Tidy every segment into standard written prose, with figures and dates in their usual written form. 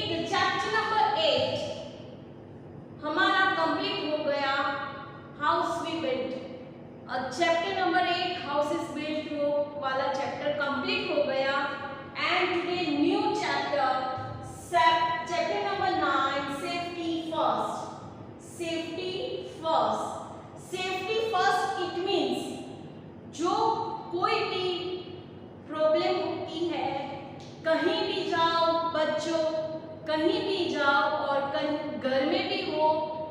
The chapter number 8 हमारा complete हो गया। House we built, chapter number 8 house is built हो वाला चैप्टर कंप्लीट हो गया। And today new chapter chapter number 9 safety first. Safety first, safety first it means जो कोई भी प्रॉब्लम होती है, कहीं भी जाओ बच्चों, कहीं भी जाओ और कहीं घर में भी हो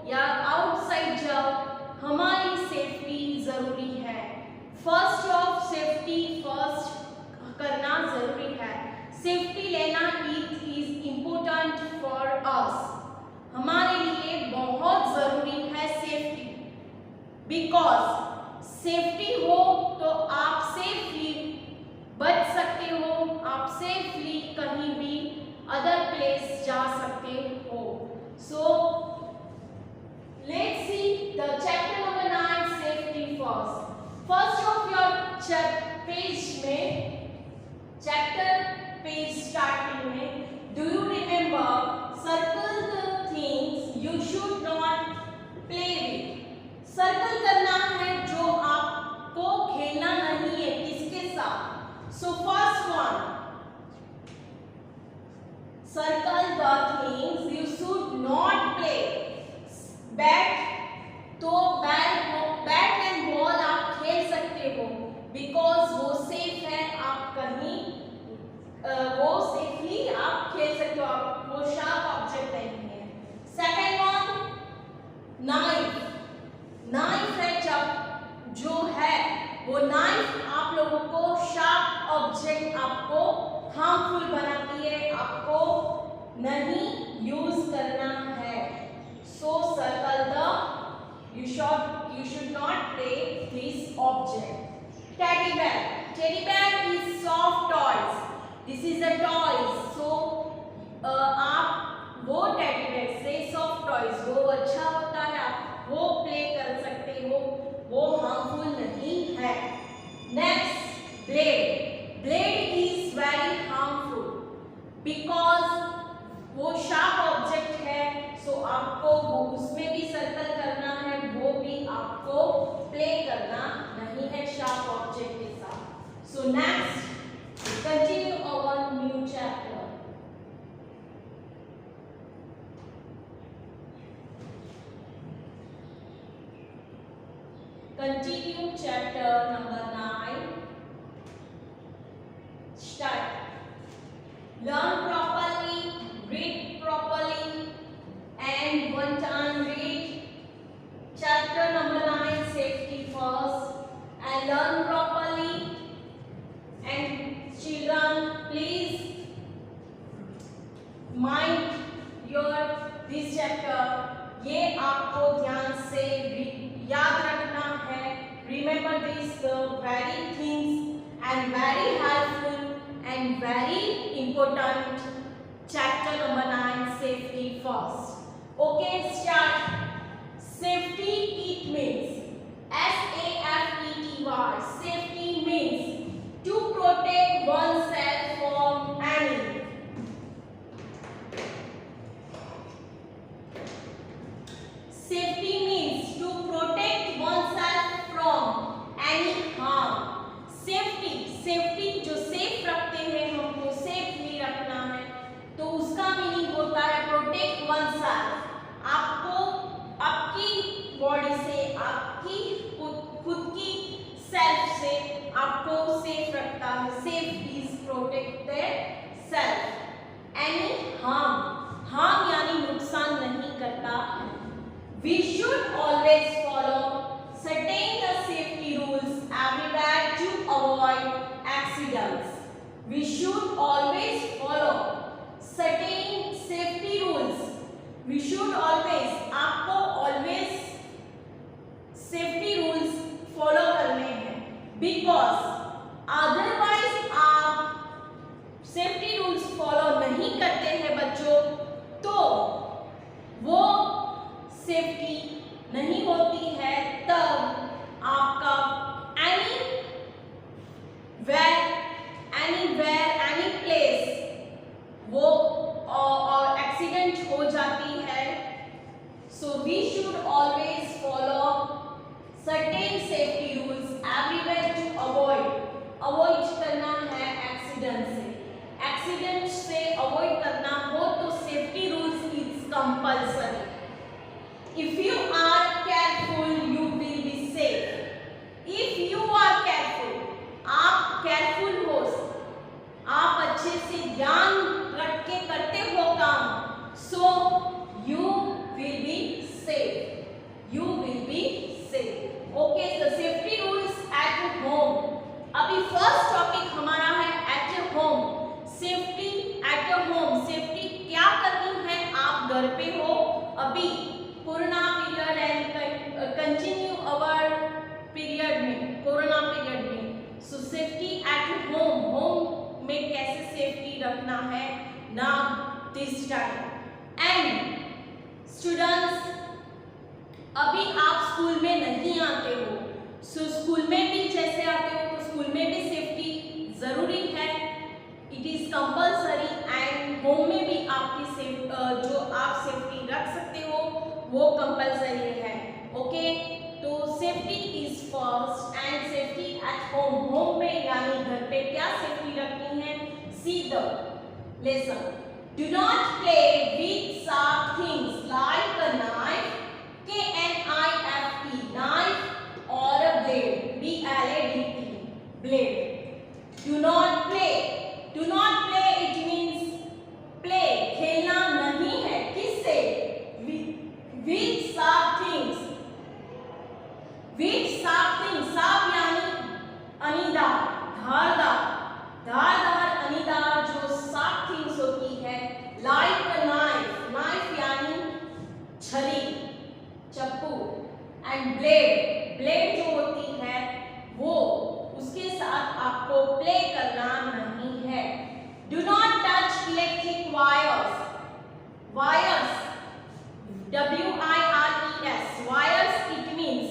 या आउटसाइड जाओ, हमारी सेफ्टी जरूरी है। फर्स्ट ऑफ सेफ्टी फर्स्ट करना जरूरी है। सेफ्टी लेना it is important for us, हमारे लिए बहुत जरूरी है सेफ्टी। बिकॉज सेफ्टी हो तो आप सेफली बच सकते हो, आप सेफली कहीं भी अदर प्लेस जा सकते हो। So let's see the chapter number 9 safety first. First of your page में, चैप्टर पेज स्टार्टिंग में, do you remember circle the things you should not play with. Circle करना है जो आपको खेलना नहीं है किसके साथ। So first one, circle the things you should not play. Bat, तो बैट एंड बॉल आप खेल सकते हो बिकॉज वो सेफ है, आप कहीं वो सेफली आप खेल सकते हो, आप वो शार्प ऑब्जेक्ट नहीं है। सेकेंड वन नाइफ, नाइफ है जब जो है वो नाइफ आप लोगों को शार्प ऑब्जेक्ट आपको हार्मफुल बनाती है, आपको नहीं यूज करना है। सो circle the you should not play this object. Teddy bear, teddy bear is soft toys. This is a toys. So आप वो टेडी बेयर से सॉफ्ट टॉयज वो अच्छा होता है, आप वो प्ले कर सकते हो, वो हार्मफुल नहीं है। Next blade, blade is very harmful because वो शार्प ऑब्जेक्ट है। सो आपको वो उसमें भी सर्कल करना है, वो भी आपको प्ले करना नहीं है शार्प ऑब्जेक्ट के साथ। So next continue our new chapter. Continue chapter number 9. Start. Learn properly, read properly, and one time read chapter number 9 safety first and learn properly. And children, please mind your this chapter. ये आपको ध्यान से याद रखना है। Remember this very things and very helpful and very important chapter number 9 safety first. Okay, start. Safety it means SAFETY. Safety means to protect oneself from any safety means to protect oneself from any harm. Safety, safety जो safe रखते हैं, हमको safely रखना है, तो उसका meaning होता है प्रोटेक्ट oneself। आपको आपकी बॉडी से, आपकी खुद की सेल्फ से आपको सेफ रखता है। Safe is protected self. Any harm, harm यानी नुकसान नहीं करता है। We should always follow certain safety rules everywhere to avoid accidents. We should always follow certain safety rules. We should always, आपको always safety rules follow करने हैं because otherwise आप safety rules follow नहीं करते हैं बच्चों, तो वो सेफ्टी नहीं होती है, तब आपका एनी प्लेस वो और अवॉइड करना हो तो safety rules is compulsory. If you are careful you will be safe. If you are careful, आप केयरफुल हो, आप अच्छे से ध्यान रख के करते हो काम, so you will be safe. You will be safe. Okay, the safety rules at home. अभी फर्स्ट टॉपिक हमारा है at home. Safety at home. Safety क्या करनी है, आप घर पे हो अभी corona period and continue our period में, कोरोना पीरियड में. सो सेफ्टी एट होम. होम में कैसे सेफ्टी रखना है ना दिस टाइम. एंड स्टूडेंट्स, अभी आप स्कूल में नहीं आते हो, सो स्कूल में भी जैसे आते हो तो स्कूल में भी सेफ्टी जरूरी है. It is compulsory. And home में भी आपकी जो आप सेफ्टी रख सकते हो वो कंपल्सरी है. ओके, तो safety is first and safety at home. Home में यानी घर पे क्या सेफ्टी रखनी है, see the lesson. Do not play with sharp things like a knife, KNIFE, knife, or a blade, BLADE, blade. Do not play. Do not play, it means play, खेलना नहीं है. किससे? With sharp things. With sharp things. sharp यानी अनीदार, धारदार, धारदार अनीदार जो sharp things होती है. Like a knife. knife यानी छरी, चप्पू. And blade. ब्लेड जो होती है वो उसके साथ आपको प्ले करना नहीं है. Do not touch electric wires. Wires, WIRES, wires it means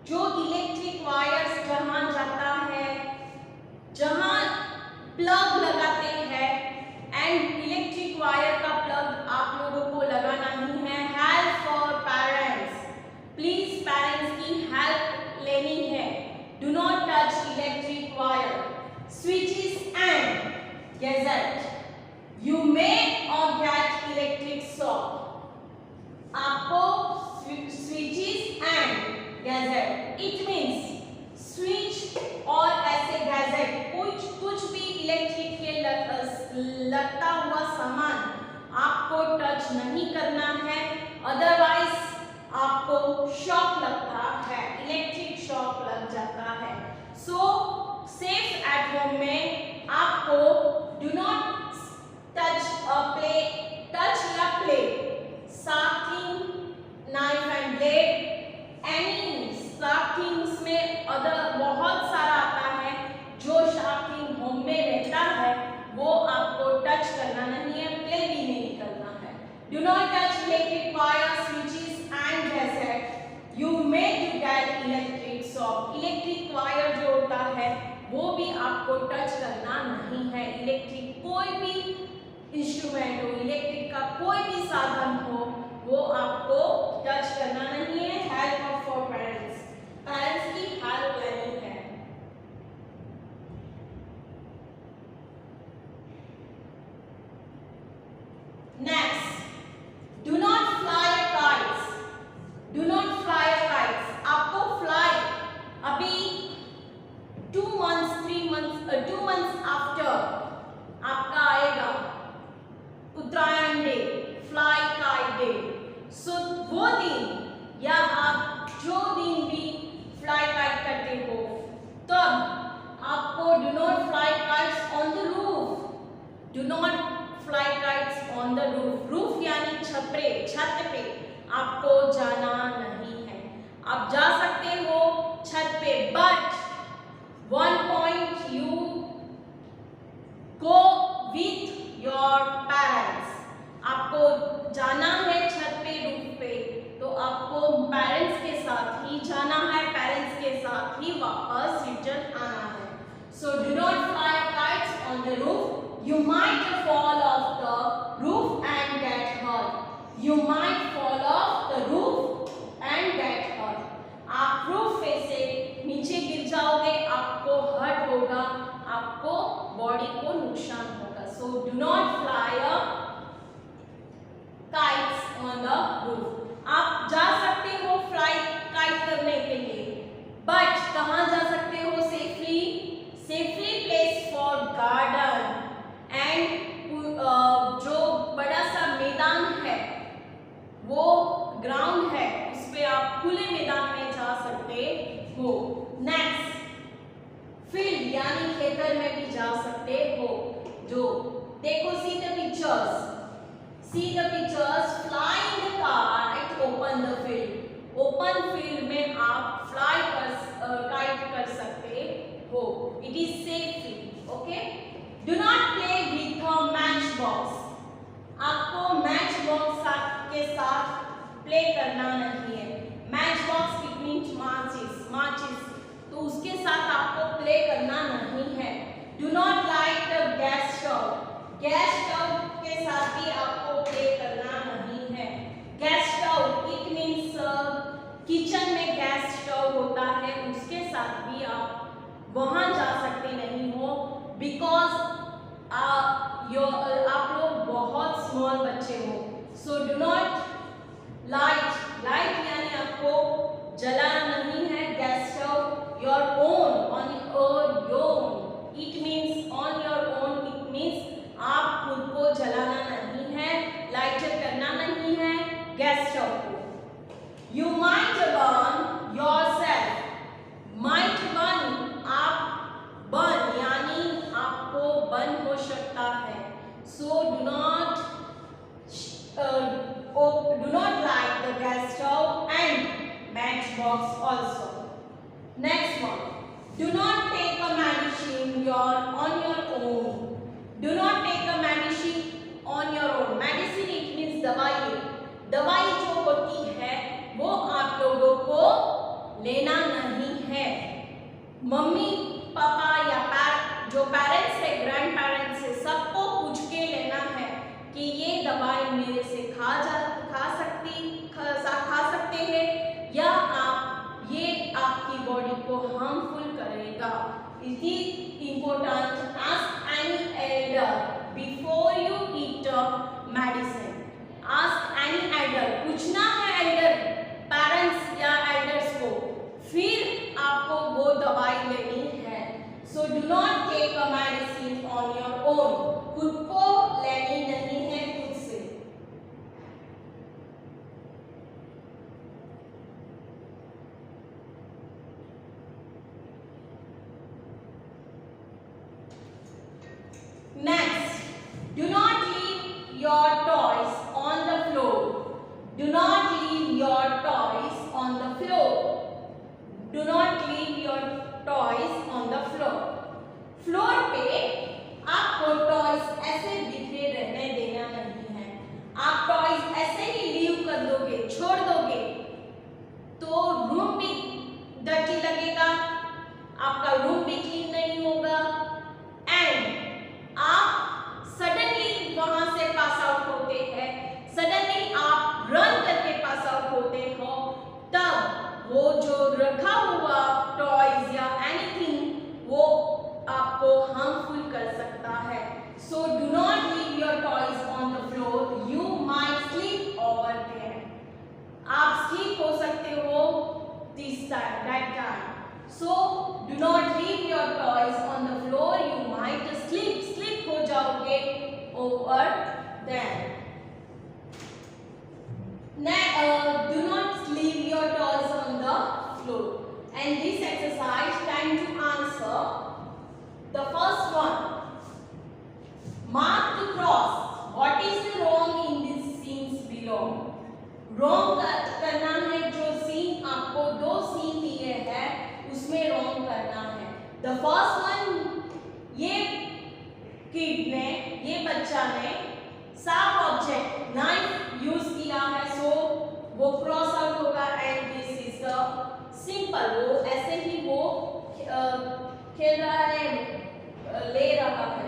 जो इलेक्ट्रिक वायर्स जहां जाता है, जहां प्लग लगाते हैं, एंड इलेक्ट्रिक वायर का प्लग आप लोगों को लगाना ही है. Help for parents. Please parents की हेल्प लेनी है. Do not touch electric wire. Switches and gadget. You मे और गेट इलेक्ट्रिक शॉक. आपको switches and gadget it means switch और ऐसे गैजेट कुछ भी इलेक्ट्रिक के लगता हुआ सामान आपको टच नहीं करना है, अदरवाइज आपको शॉक लगता है, इलेक्ट्रिक शॉक लग जाता है. सो सेफ एट होम में आपको do not touch play, touch या play sharp thing, knife and blade. Any sharp things में अदर बहुत सारा आता है जो शार्प थिंग होम में रहता है वो आपको टच करना नहीं है, प्ले भी नहीं करना है. Do not touch electric wire, switches and gadget. You may to get electric shock. Electric wire जो होता है वो भी आपको टच करना नहीं है. इलेक्ट्रिक कोई भी इंस्ट्रूमेंट हो, इलेक्ट्रिक का कोई भी साधन हो, वो आपको टच करना नहीं है. Help for parents. पेरेंट्स की हेल्प लेनी है. Next, do not fly kites. Do not fly kites. आपको फ्लाई अभी 2 months 3 months 2 months आफ्टर आपका आएगा उत्तरायण डे, फ्लाई काइट डे. सो वो दिन या आप जो दिन भी फ्लाई काइट करते हो तब आपको do not fly kites on the roof. Do not fly kites on the roof. Roof यानी छपरे, छत पे आपको जाना नहीं है. आप जा सकते हो छत पे, but one point you go with your parents. आपको जाना है छत पे, रूफ पे, तो आपको पेरेंट्स के साथ ही जाना है, पेरेंट्स के साथ ही वापस रिटर्न आना है. So do not fly kites on the roof. You might fall off the roof and get hurt. You might fall off the roof and get hurt. आप रूफ पे से नीचे गिर जाओगे, आपको हर्ट होगा, आपको बॉडी को नुकसान होगा। सो do not fly a kites on the roof. आप जा सकते हो फ्लाई काइट करने के लिए, बट कहाँ जा सकते हो safely? Safely place for garden and जो बड़ा सा मैदान है, वो ग्राउंड है, उस पे आप खुले मैदान में जा सकते हो। नेक्स्ट, फील्ड यानी खेतर में भी जा सकते हो। जो देखो, सी the pictures, fly in the car eight open the field. Open field में आप फ्लाई काइट कर सकते हो। It is safely, okay. Do not play with a match box. आपको मैच बॉक्स के साथ प्ले करना नहीं है। मैच बॉक्स इट मीन्स माचिस, तो उसके साथ आपको प्ले करना नहीं है। Do not light the gas stove के साथ भी आपको प्ले करना नहीं है। Gas stove it means kitchen में गैस स्टव होता है, उसके साथ भी आप वहां जा सकते नहीं हो, बिकॉज आप लोग बहुत स्मॉल बच्चे हो। सो डू नॉट लाइट यानी आपको जलाना नहीं है gas stove. Your own it means on your own, it means आप खुद को जलाना नहीं है, लाइटर करना नहीं है गैस स्टव को। You might burn yourself. Might burn, आप बर्न यानी आपको बर्न हो सकता है। So do not light the gas stove and matchbox also. Next one, do not take a medicine on your own. Do not take a medicine on your own. Medicine it means दवाई जो होती है वो आप लोगों को लेना नहीं है। मम्मी पापा या जो पेरेंट्स है, ग्रैंड पेरेंट्स है, सबको पूछ के लेना है कि ये दवाई मेरे से खा सकते हैं या ये आपकी बॉडी को हार्मफुल करेगा। It is important, ask any Elder before you eat medicine. Ask any Elder, पूछना है एल्डर, पेरेंट्स या एल्डर्स को, फिर आपको वो दवाई लेनी है। So do not take a medicine on your own. खुद को लेनी नहीं है खुद से। Next, do not leave your toys on the floor. Do not leave your toys on the floor. Do not leave your toys on the floor. Floor पे आपको toys ऐसे बिखरे रहने देना नहीं है। आप टॉयज ऐसे ही लीव कर दोगे, छोड़ दोगे, तो रूम भी डर्टी लगेगा, आपका रूम भी क्लीन नहीं होगा, एंड आप सडनली वहां से पास आउट होते हैं, सडनली आप रन करके पास आउट होते हो, तब वो जो रखा हुआ टॉयज या एनीथिंग वो आपको हार्मफुल कर सकता है। So do not leave your toys on the floor, you might sleep over there. आप स्लीप हो सकते हो that time. So do not leave your toys on the floor, you might sleep हो जाओगे over there. Do not leave your toys on the floor. And this exercise, time to answer. The first one, mark the cross. What is the wrong in these scenes below? Wrong करना है, जो scene आपको दो scene दिए हैं उसमें wrong करना है. The first one, ये किड ने, ये बच्चा ने शार्प ऑब्जेक्ट नाइफ यूज किया है, सो वो क्रॉस आउट होगा. And this is the simple, वो ऐसे ही वो खेल रहा है, ले रहा है.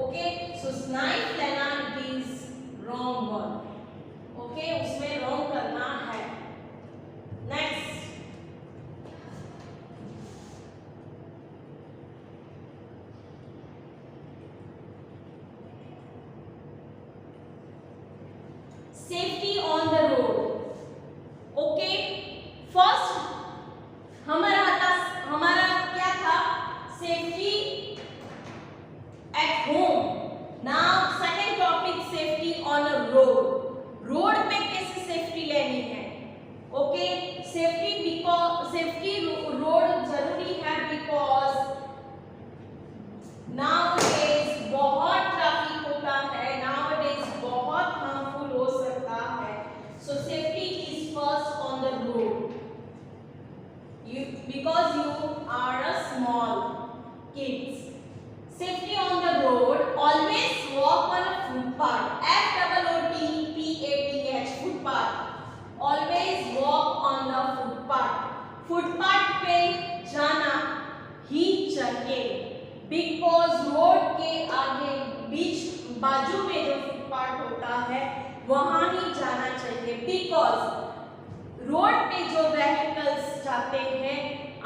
ओके, सो नाइफ लेना इज रॉन्ग वन. ओके, उसमें रॉन्ग करना है. नेक्स्ट, चाहिए, बिकॉज रोड के आगे बीच बाजू में जो फुटपाथ होता है वहां ही जाना चाहिए, बिकॉज रोड पे जो व्हीकल्स जाते हैं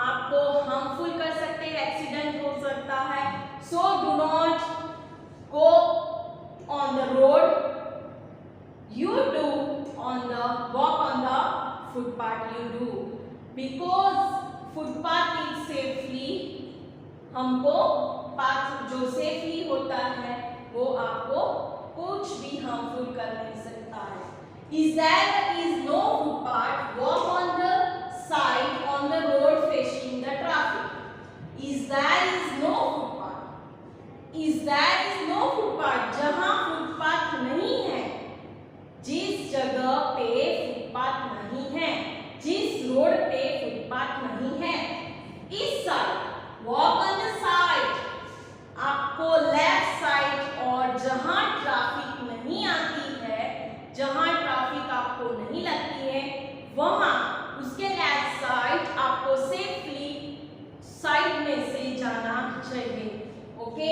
आपको हार्मफुल कर सकते हैं, एक्सीडेंट हो सकता है। So do not go on the road, you do on the walk on the footpath, you do because footpath is safely, हमको पाथ जो सेफली होता है वो आपको कुछ भी हार्मफुल कर नहीं सकता है। Is there is no footpath, walk on the side on the road facing the traffic. Is there is no footpath, is there is no footpath, जहां फुटपाथ नहीं है, जिस जगह पे फुटपाथ नहीं है, जिस रोड पे फुटपाथ नहीं है, इस side walk on the side, आपको लेफ्ट साइड, और जहां ट्रैफिक नहीं आती है, जहां ट्रैफिक आपको नहीं लगती है वहां उसके लेफ्ट साइड आपको सेफली साइड में से जाना चाहिए। Okay,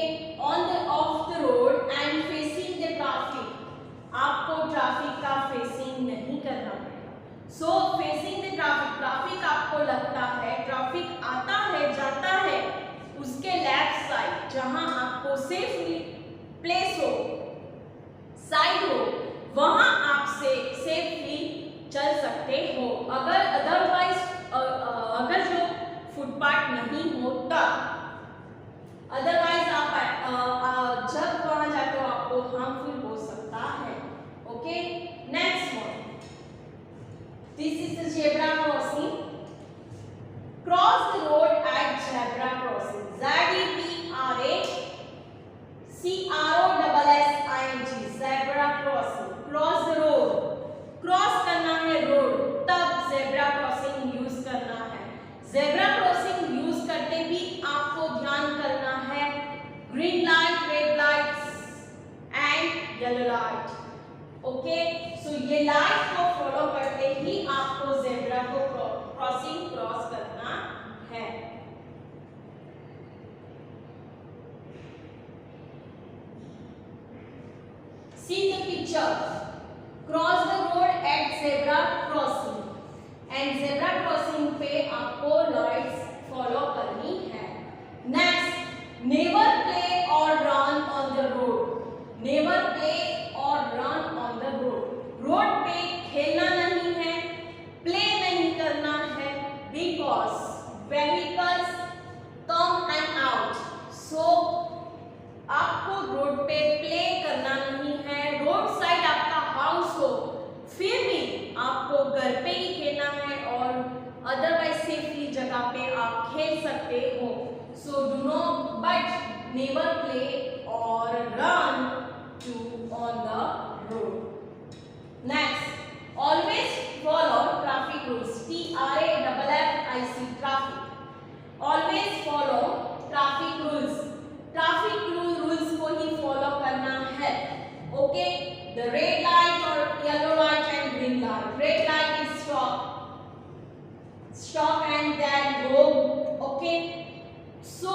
on the of the road and facing the traffic, आपको ट्रैफिक का फेसिंग नहीं करना पड़ेगा। सो फेसिंग द ट्रैफिक, ट्रैफिक आपको लगता है, ट्रैफिक आता है जाता है, उसके लेफ्ट साइड जहां आपको सेफली प्लेस हो, साइड हो, वहां आप से सेफली चल सकते हो। अगर अदरवाइज अगर जो फुटपाथ नहीं हो तब, अदरवाइज आप जब वहां जाते हो आपको हार्मफुल हो सकता है। Okay, next one. This is the zebra crossing. Cross the road at zebra crossing. Z-E-B-R-A C-R-O-S-S-I-N-G, zebra crossing. Cross the road. Cross करना है रोड, तब zebra crossing यूज करना है। zebra crossing यूज करते भी आपको ध्यान करना है green light, red lights and yellow light. Okay, so ये लाइट को फॉलो करते ही आपको ज़ेब्रा को क्रॉसिंग क्रॉस करना है। See the picture. Cross the road at zebra crossing. And zebra crossing पे आपको लाइट्स फॉलो करनी है। Next, never play or run on the road. Never play or run on the road, road पे खेलना नहीं है, प्ले नहीं करना है, because vehicles come and out. So आपको रोड पे प्ले करना नहीं है। रोड साइड आपका हाउस हो फिर भी आपको घर पे ही खेलना है, और अदरवाइज सेफली जगह पे आप खेल सकते हो। सो do not but never play और run on the road. Next, always follow traffic rules. T-R-A-F-F-I-C, traffic. Always follow traffic rules. Traffic rules को ही follow करना है। Okay, the red light or yellow light and green light. Red light is stop and then go. Okay, so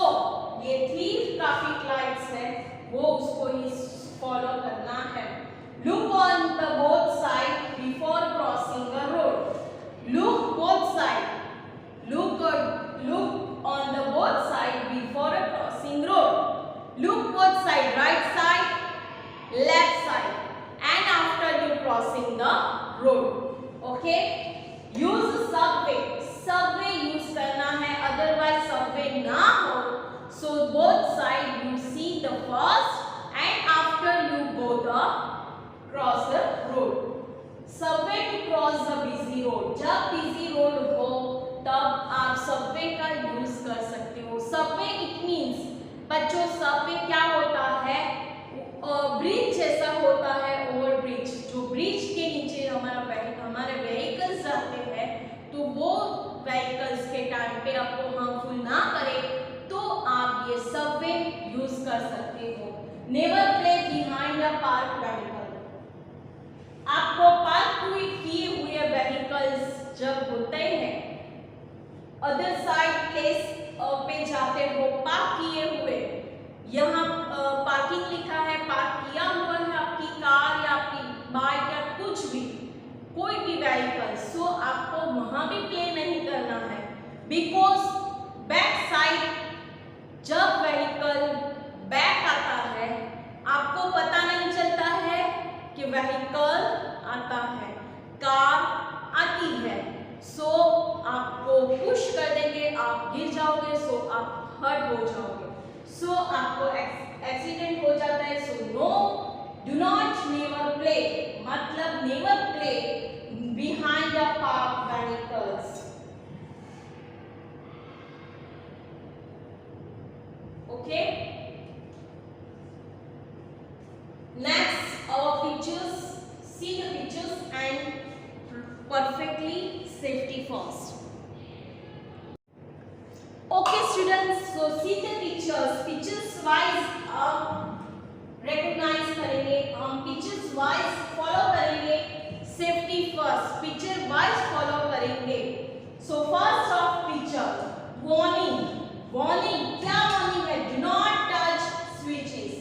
ये 3 traffic lights है, वो उसको ही follow करना है। Look on the both side before crossing the road. Look both side, look on the both side before crossing road. Look both side, right side, left side, and after you crossing the road. Okay, use Subway, Subway use करना है, otherwise Subway ना हो so both side you see the first and after you go the cross the road. Subway to cross the busy road. जब busy road हो तब आप Subway का use कर सकते हो। सबवे इट मीन्स, बच्चों सबवे क्या होता है, ब्रिज जैसा होता है, ओवर ब्रिज, जो ब्रिज के नीचे हमारे व्हीकल्स जाते हैं, तो वो व्हीकल्स के टाइम पे आपको हार्मफुल ना करे तो आप ये सबवे यूज कर सकते हो। Never play behind a park vehicle, आपको पार्क किए हुए व्हीकल्स जब होते हैं अदर साइड प्लेस पे जाते हो पार्क किए हुए, यहाँ पार्किंग लिखा है, पार्क किया हुआ है आपकी कार या आपकी बाइक या कुछ भी, कोई भी व्हीकल, सो आपको वहां भी प्ले नहीं करना है। बिकॉज बैक साइड जब व्हीकल बैक आता है आपको पता नहीं चलता है कि व्हीकल आता है, कार आती है, सो आपको पुश कर देंगे, आप गिर जाओगे, सो आप हर्ट हो जाओगे, सो आपको एक्सीडेंट हो जाता है। So no, do not never play, मतलब never play behind the park vehicles. Okay, next our pictures, see the pictures and perfectly safety first. Okay students, so see the pictures, pictures wise recognize करेंगे, हम pictures wise follow करेंगे, safety first, picture wise follow करेंगे। So first of picture, warning, warning, क्या warning है? Do not touch switches,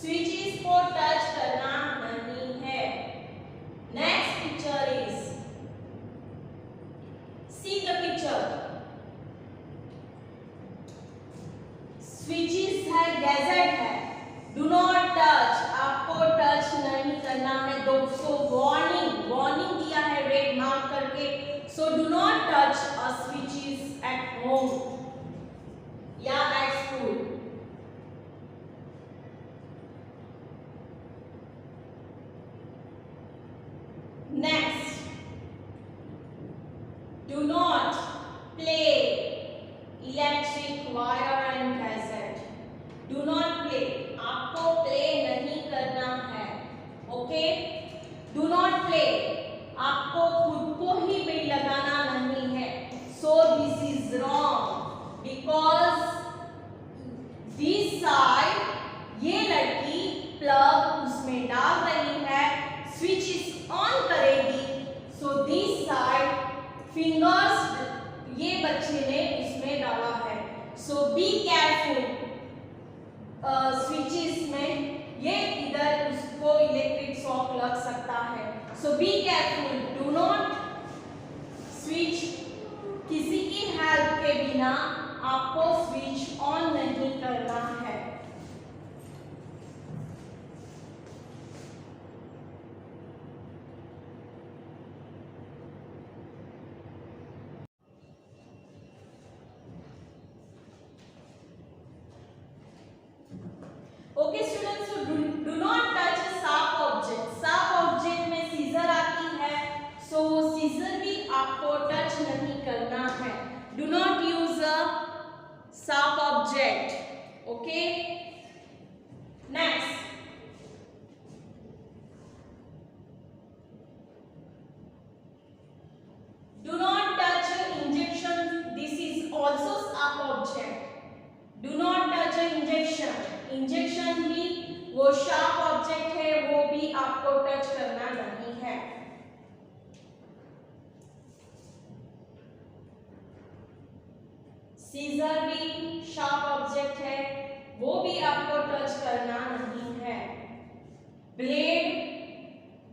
switches को touch करना नहीं है। Next picture is, see the picture, switches है, गैजेट है, do not touch, आपको टच नहीं करना है दोस्तों। वार्निंग, वार्निंग दिया है रेड मार्क करके, so do not touch a switches at home या at school। Next, do not play electric wire and gadget, do not play, आपको प्ले नहीं करना है। ओके, डू नॉट प्ले, आपको खुद को ही बिल लगाना नहीं है। So this is wrong, because this side ये लड़की प्लग उसमें डाल रही है, स्विच इज ऑन करेगी, सो दिस साइड फिंगर्स ये बच्चे ने उसमें डाला है, सो बी केयरफुल। स्विचेस में ये इधर उसको इलेक्ट्रिक शॉक लग सकता है, so be careful, do not switch, किसी की हेल्प के बिना आपको स्विच ऑन नहीं करना है। Okay students, so do not touch a sharp object, sharp object में सीजर आती है, so सीजर भी आपको टच नहीं करना है। Do not use a sharp object, okay? Next, do not touch injection, this is also sharp object, do not touch injection, injection भी वो शार्प ऑब्जेक्ट है, वो भी आपको टच करना नहीं है। सीजर भी शार्प ऑब्जेक्ट है, वो भी आपको टच करना नहीं है। Blade,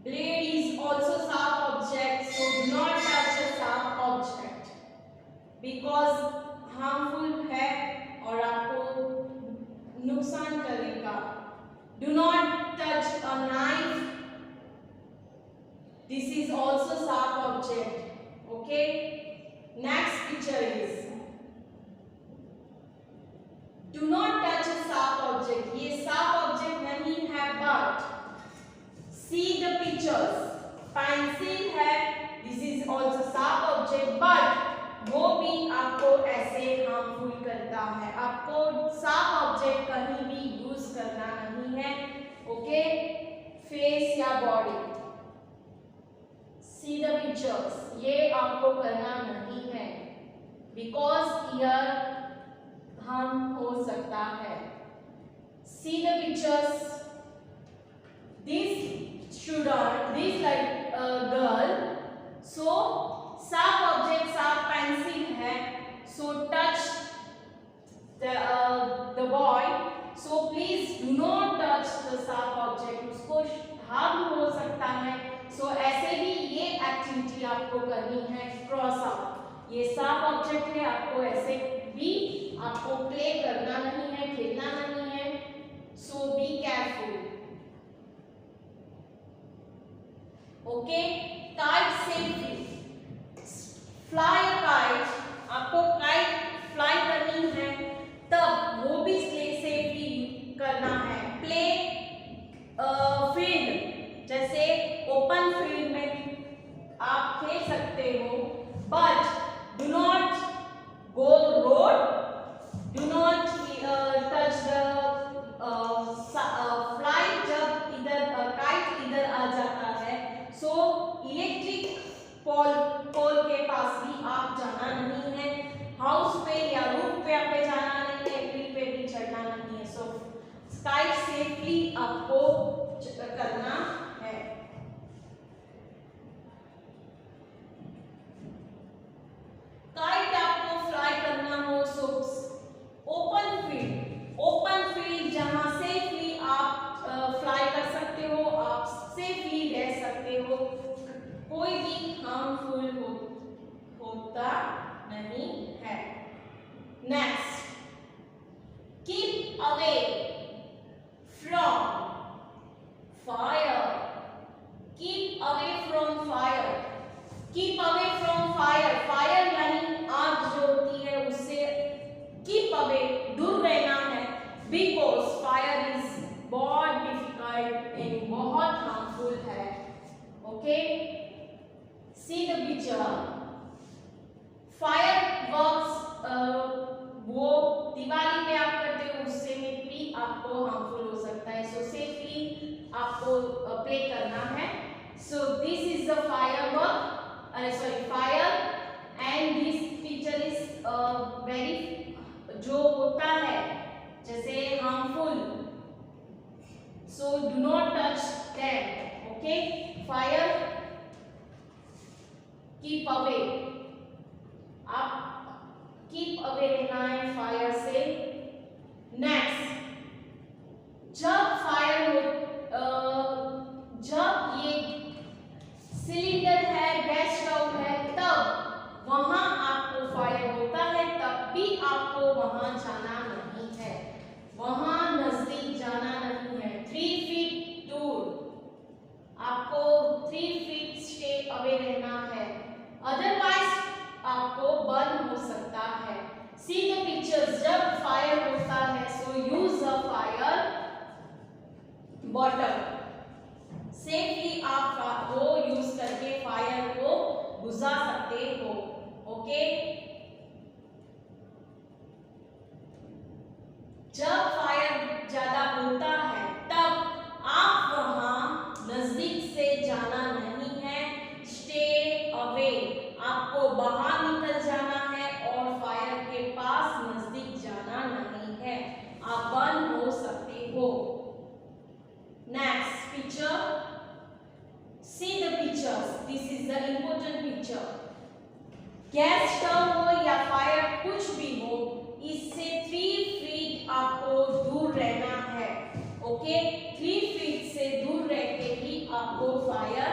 blade is also sharp object, so do not touch a sharp object because harmful है और आपको नुकसान करेगा। Do not touch a knife, this is also sharp object, okay? Next picture is, do not touch a sharp object, ये sharp object नहीं है, but see the pictures, pencil है, this is also sharp object, but वो भी आपको ऐसे harmful करता है, आपको शार्प ऑब्जेक्ट कहीं भी यूज करना नहीं है। ओके, फेस या बॉडी, सी द पिक्चर्स, ये आपको करना नहीं है बिकॉज ईयर हार्म हो सकता है। See the pictures, this student, this like girl, so sharp object, sharp pencil है, so touch the boy, so please do not touch the sharp object, उसको हार्म हो सकता है। सो ऐसे भी ये एक्टिविटी आपको करनी है क्रॉस आउट। ये शार्प ऑब्जेक्ट है, आपको ऐसे भी आपको प्ले करना नहीं है, खेलना नहीं है। So be careful. Okay, kite safely, fly kite, आपको काइट फ्लाई करनी है तब वो भी सेफली करना है। प्ले फील्ड, जैसे ओपन फील्ड में आप खेल सकते हो, but do not go road, do not touch the fly. जब इधर काइट इधर आ जाता है, सो इलेक्ट्रिक पोल के पास भी आप जाना नहीं है, हाउस पे या रूफ पे आप जाना नहीं है, ट्री पे भी चढ़ना नहीं है। सो काइट सेफली आपको करना है। काइट आपको फ्लाई करना हो, सो ओपन फील्ड जहां सेफली आप फ्लाई कर सकते हो, आप सेफली रह सकते हो, कोई भी हार्मफुल होता नहीं है। Next, keep away from fire. Keep away from fire, keep away from fire, fire यानी आग जो होती है उससे कीप अवे, दूर रहना है। बिकॉज फायर इज बहुत डिफिकल्ट एंड बहुत हार्मफुल है। Okay, see the picture. Fire works वो दिवाली पे आप करते हो, उससे में भी आपको हार्मफुल हो सकता है। सो सेफली आपको प्ले करना है। So this is the fire work, fire, and this picture is very जो होता है जैसे harmful, so do not touch that. Okay, fire keep away, आप कीप अवे रहना है फायर से। नेक्स्ट, जब फायर हो, जब ये सिलेंडर है, गैस स्टोव है, तब वहां आपको फायर होता है, तब भी आपको वहां जाना नहीं है, वहां नजदीक जाना नहीं है। 3 फीट दूर आपको 3 फीट स्टे अवे रहना है, अदरवाइज आपको बर्न हो सकता है। सी द पिक्चर्स, जब फायर होता है, so use a fire bottle, safely आप वो यूज करके फायर को बुझा सकते हो। ओके, जब फायर ज्यादा होता है तब आप वहां नजदीक से जाना नहीं है, स्टे अवे, आपको बाहर निकल जाना है और फायर के पास नजदीक जाना नहीं है, आप बर्न हो सकते हो। Next picture, C the pictures, this is the important picture. Gas stove हो या फायर कुछ भी हो, इससे 3 फीट आपको दूर रहना है। ओके, 3 फीट से दूर रह के ही आपको फायर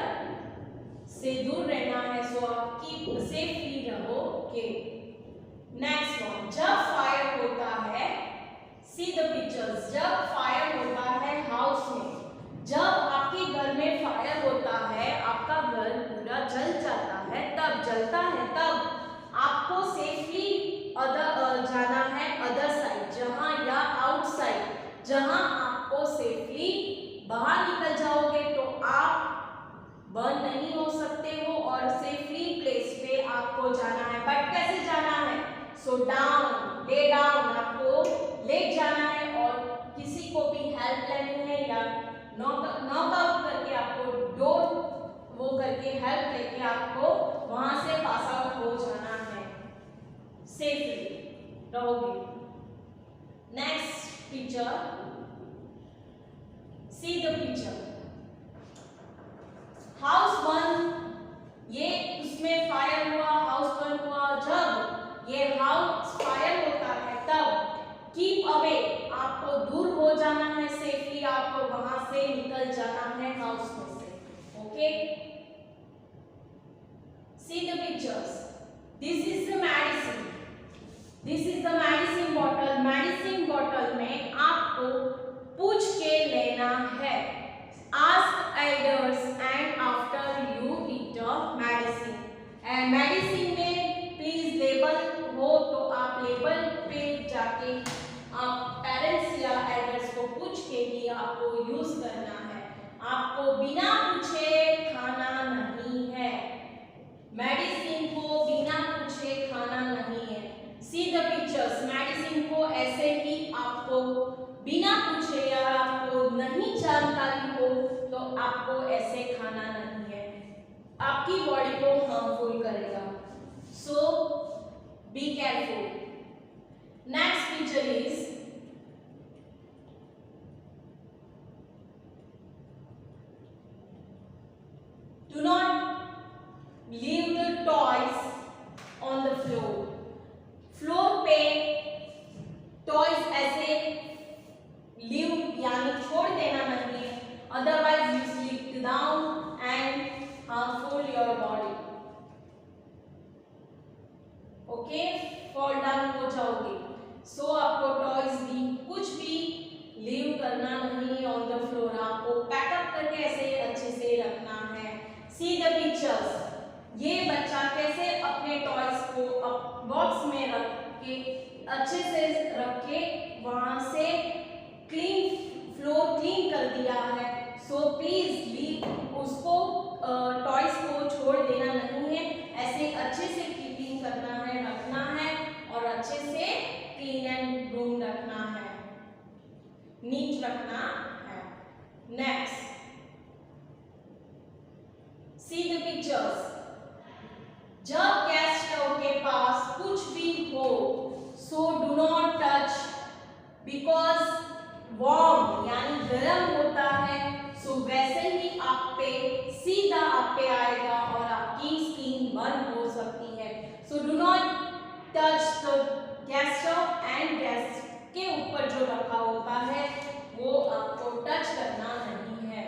से दूर रहना है। सो आप कीप सेफली रहोगे। नेक्स्ट वन, जब फायर होता है, सी द पिक्चर्स, जब फायर होता है हाउस में, जब आपके घर में फायर होता है, आपका घर पूरा जल जाता है, तब जलता है, तब आपको सेफली जाना है अदर साइड, जहां या आउटसाइड, जहां आपको सेफली बाहर निकल जाओगे तो आप बर्न नहीं हो सकते हो और सेफली प्लेस पे आपको जाना है। बट कैसे जाना है? सो डाउन, ले डाउन, आपको लेट जाना है और किसी को भी हेल्प लेनी है या नॉक आउट करके आपको डोर वो करके हेल्प लेके आपको वहां से पास आउट हो जाना है, सेफली रहोगे। Next picture, see the picture, house one, ये उसमें फायर हुआ, हाउस वन हुआ, जब ये हाउस फायर होता है तब निकल जाना है हाउस में से। Okay, C the pictures. This is the medicine, this is the medicine bottle. Medicine bottle में आपको पूछ के लेना है। Ask elders and after you eat the medicine. And medicine में प्लीज लेबल हो तो आप लेबल पे जाके आप पेरेंट्स या एल्डर्स को पूछ के ही आपको यूज करना है। आपको बिना पूछे खाना नहीं है, मेडिसिन को बिना पूछे खाना नहीं है। See the pictures. मेडिसिन को ऐसे ही आपको बिना पूछे या आपको नहीं जानकारी हो तो आपको ऐसे खाना नहीं है, आपकी बॉडी को हार्मफुल करेगा। So be careful. Next picture is do not leave the toys on the floor. Floor पे टॉयज ऐसे लीव यानी छोड़ देना नहीं है, otherwise you slip down and harmful your body. Okay, fall down हो जाओगे। सो आपको टॉयज भी कुछ भी लीव करना नहीं ऑन द फ्लोर, आपको पैकअप करके ऐसे अच्छे से रखना है। See the pictures. ये बच्चा कैसे अपने टॉयज को बॉक्स में रख के अच्छे से रख के वहां से क्लीन फ्लोर क्लीन कर दिया है। सो प्लीज लीव उसको टॉयज को छोड़ देना नहीं है, ऐसे अच्छे से कीपिंग करना है, रखना है और अच्छे से क्लीन एंड ग्रूम रखना है, नीट रखना है। Next, C the pictures. जब गैस स्टोव के पास कुछ भी हो सो do not touch because warm यानी गर्म होता है। सो वैसे ही आप पे सीधा आप पे आएगा और आपकी स्किन बर्न हो सकती है। So do not touch the gas stove and gas के ऊपर जो रखा होता है वो आपको टच करना नहीं है,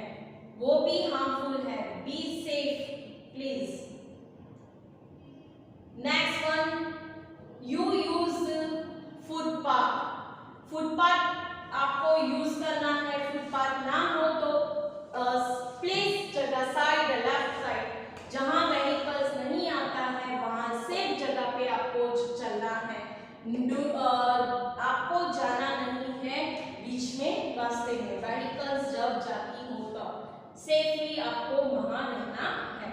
वो भी हार्मफुल है। Be safe please. Next one, you use footpath. Footpath आपको यूज करना है, फुटपाथ ना हो तो प्लेस जगह साइड लेफ्ट साइड जहां व्हीकल्स नहीं आता है वहां सेफ जगह पे आपको चलना है। आपको जाना नहीं है बीच में रास्ते में, व्हीकल्स जब जाती हो तो सेफली आपको वहां रहना है।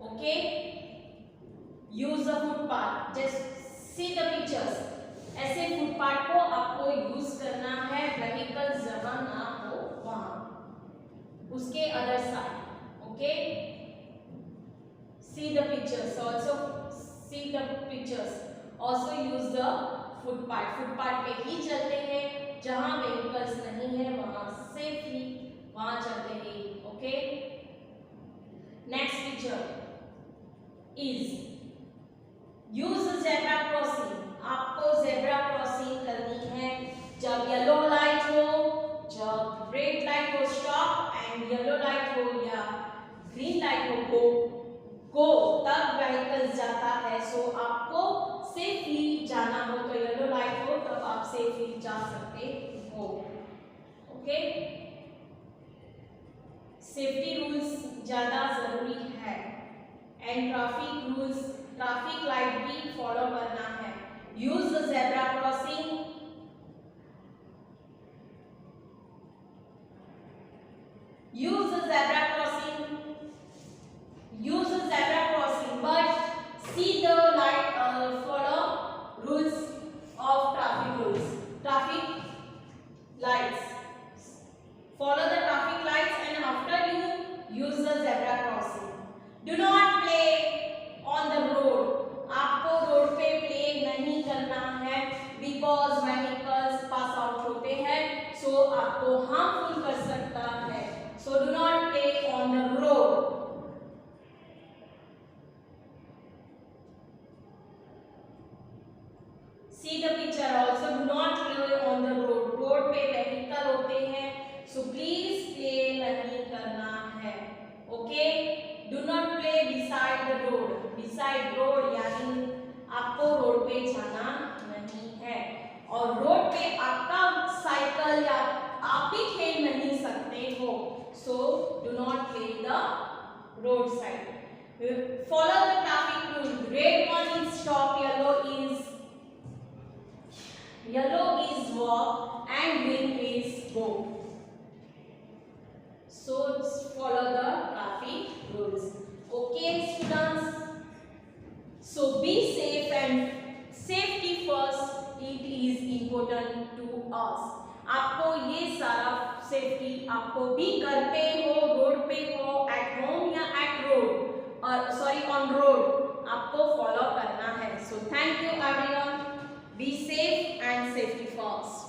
Okay, use the footpath. Just see the pictures. ऐसे फुटपाथ को आपको यूज करना है, व्हीकल्स जहां ना हो वहां, उसके other side. Okay, C the pictures. Also see the pictures. Also use the footpath. Footpath पे ही चलते हैं, जहां व्हीकल्स नहीं है वहां सेफली वहां चलते हैं। Okay, next picture is use zebra crossing. आपको जेब्रा क्रॉसिंग करनी है जब येलो लाइट हो, जब रेड लाइट हो स्टॉप एंड येलो लाइट हो या ग्रीन लाइट हो गो तब व्हीकल्स जाता है। सो आपको सेफली जाना हो तो येलो लाइट हो तब आप सेफली जा सकते हो। ओके, सेफ्टी रूल्स ज्यादा जरूरी है and traffic rules, traffic light भी फॉलो करना है। Use the zebra crossing. Use the zebra crossing. Use the zebra crossing but see the light, follow rules of traffic rules, traffic lights. Follow the traffic lights and after you use the zebra crossing. Do not play on the road. आपको road पे play नहीं करना है because vehicles pass out होते हैं, so आपको harmful कर सकता है। So do not play on the road. See the picture. Also do not play on the road. Road पे vehicle होते हैं, so please play करना है। Okay, do not play beside the road. Beside road यानी आपको road पे जाना नहीं है, और रोड पे आपका साइकिल या आप भी खेल नहीं सकते हो। सो do not play the road side. Follow the traffic rule. Red one is stop, yellow is walk, and green is go. So follow the traffic rules. Okay students, so be safe and safety first, it is important to us. आपको ये सारा safety आपको भी घर पे हो, road पे हो, एट होम या एट रोड और सॉरी ऑन रोड आपको फॉलो करना है. So thank you everyone. Be safe and safety first.